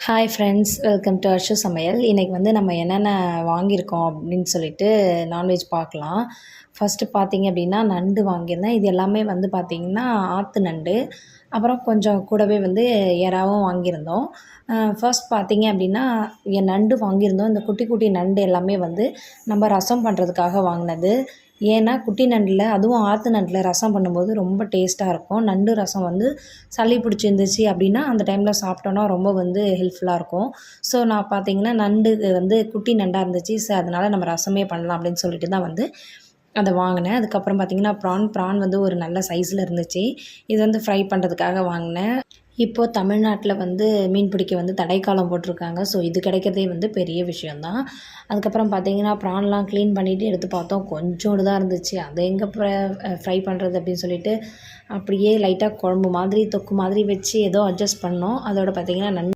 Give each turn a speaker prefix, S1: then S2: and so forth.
S1: Hi friends, welcome to Arshu சமையல். இன்றைக்கி வந்து நம்ம என்னென்ன வாங்கியிருக்கோம் அப்படின்னு சொல்லிட்டு நான்வெஜ் பார்க்கலாம். ஃபஸ்ட்டு பார்த்தீங்க அப்படின்னா நண்டு வாங்கியிருந்தேன். இது எல்லாமே வந்து பார்த்திங்கன்னா ஆற்று நண்டு. அப்புறம் கொஞ்சம் கூடவே வந்து எறாவும் வாங்கியிருந்தோம். ஃபர்ஸ்ட் பார்த்தீங்க அப்படின்னா நண்டு வாங்கியிருந்தோம். இந்த குட்டி குட்டி நண்டு எல்லாமே வந்து நம்ம ரசம் பண்ணுறதுக்காக வாங்கினது. ஏன்னா குட்டி நண்டில், அதுவும் ஆற்று நண்டில் ரசம் பண்ணும்போது ரொம்ப டேஸ்ட்டாக இருக்கும். நண்டு ரசம் வந்து சளி பிடிச்சிருந்துச்சு அப்படின்னா அந்த டைமில் சாப்பிட்டோன்னா ரொம்ப வந்து ஹெல்ப்ஃபுல்லாக இருக்கும். ஸோ நான் பார்த்தீங்கன்னா நண்டு வந்து குட்டி நண்டாக இருந்துச்சு. ஸோ அதனால் நம்ம ரசமே பண்ணலாம் அப்படின்னு சொல்லிட்டு தான் வந்து அத வாங்கினேன். அதுக்கப்புறம் பார்த்தீங்கன்னா ப்ரான் வந்து ஒரு நல்ல சைஸில் இருந்துச்சு. இது வந்து ஃப்ரை பண்ணுறதுக்காக வாங்கினேன். இப்போது தமிழ்நாட்டில் வந்து மீன் பிடிக்க வந்து தடைக்காலம் போட்டிருக்காங்க. ஸோ இது கிடைக்கிறதே வந்து பெரிய விஷயந்தான். அதுக்கப்புறம் பார்த்தீங்கன்னா ப்ரான்லாம் க்ளீன் பண்ணிவிட்டு எடுத்து பார்த்தோம், கொஞ்சோண்டு தான் இருந்துச்சு. அதை எங்கே ஃப்ரை பண்ணுறது அப்படின்னு சொல்லிட்டு அப்படியே லைட்டாக குழம்பு மாதிரி தொக்கு மாதிரி வச்சு ஏதோ அட்ஜஸ்ட் பண்ணோம். அதோட பார்த்தீங்கன்னா